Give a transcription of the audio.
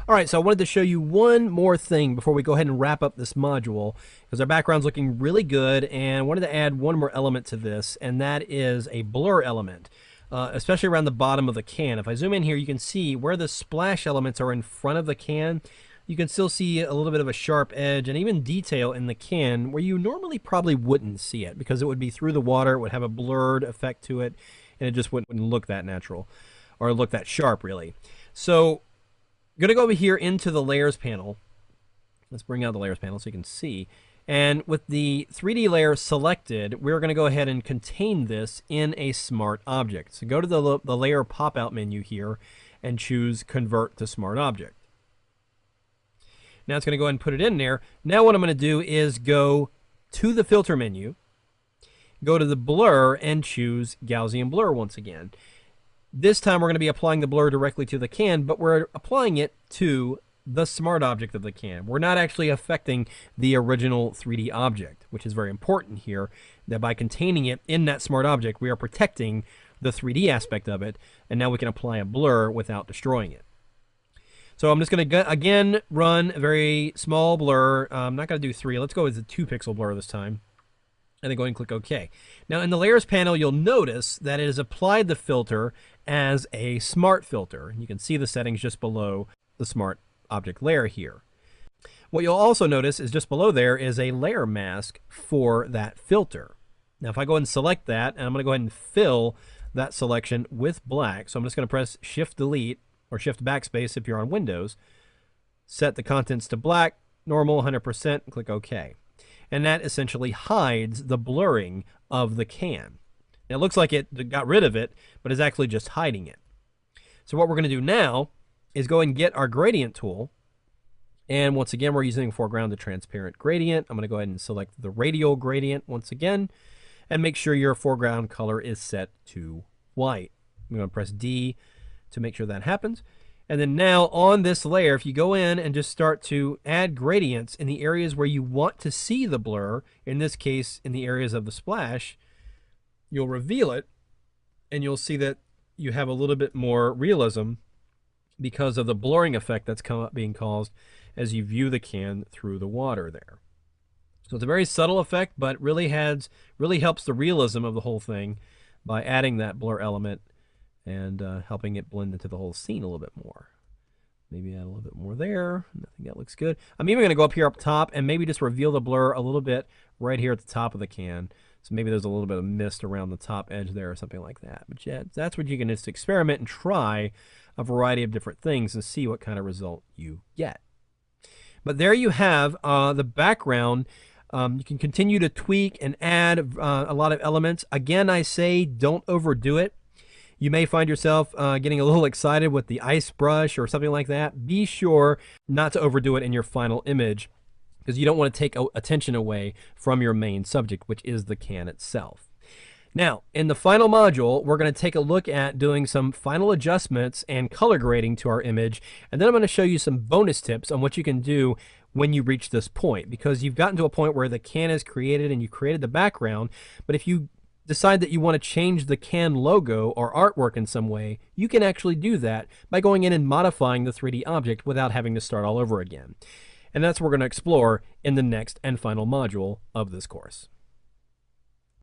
All right, so I wanted to show you one more thing before we go ahead and wrap up this module, because our background's looking really good, and I wanted to add one more element to this, and that is a blur element, especially around the bottom of the can. If I zoom in here, you can see where the splash elements are in front of the can. You can still see a little bit of a sharp edge and even detail in the can where you normally probably wouldn't see it, because it would be through the water, it would have a blurred effect to it, and it just wouldn't look that natural or look that sharp, really. So I'm going to go over here into the layers panel. Let's bring out the layers panel so you can see. And with the 3D layer selected, we're going to go ahead and contain this in a smart object. So go to the layer pop-out menu here and choose Convert to Smart Object. Now it's going to go ahead and put it in there. Now what I'm going to do is go to the filter menu, go to the blur, and choose Gaussian blur once again. This time we're going to be applying the blur directly to the can, but we're applying it to the smart object of the can. We're not actually affecting the original 3D object, which is very important here, that by containing it in that smart object, we are protecting the 3D aspect of it, and now we can apply a blur without destroying it. So I'm just going to, again, run a very small blur. I'm not going to do 3. Let's go with the 2 pixel blur this time. And then go ahead and click OK. Now in the layers panel, you'll notice that it has applied the filter as a smart filter. You can see the settings just below the smart object layer here. What you'll also notice is just below there is a layer mask for that filter. Now if I go ahead and select that, and I'm going to go ahead and fill that selection with black. So I'm just going to press Shift Delete or Shift Backspace if you're on Windows. Set the contents to black, normal, 100%, and click OK. And that essentially hides the blurring of the can. Now, it looks like it got rid of it, but it's actually just hiding it. So what we're going to do now is go and get our gradient tool. And once again, we're using foreground to transparent gradient. I'm going to go ahead and select the radial gradient once again, and make sure your foreground color is set to white. I'm going to press D to make sure that happens. And then now on this layer, if you go in and just start to add gradients in the areas where you want to see the blur, in this case, in the areas of the splash, you'll reveal it, and you'll see that you have a little bit more realism because of the blurring effect that's being caused as you view the can through the water there. So it's a very subtle effect, but really helps the realism of the whole thing by adding that blur element and helping it blend into the whole scene a little bit more. Maybe add a little bit more there. I think that looks good. I'm even going to go up here up top and maybe just reveal the blur a little bit right here at the top of the can. So maybe there's a little bit of mist around the top edge there or something like that. But yeah, that's what you can just experiment and try a variety of different things and see what kind of result you get. But there you have the background. You can continue to tweak and add a lot of elements. Again, I say don't overdo it. You may find yourself getting a little excited with the ice brush or something like that. Be sure not to overdo it in your final image, because you don't want to take attention away from your main subject, which is the can itself. Now, in the final module, we're going to take a look at doing some final adjustments and color grading to our image, and then I'm going to show you some bonus tips on what you can do when you reach this point, because you've gotten to a point where the can is created and you created the background, but if you decide that you want to change the can logo or artwork in some way, you can actually do that by going in and modifying the 3D object without having to start all over again. And that's what we're going to explore in the next and final module of this course.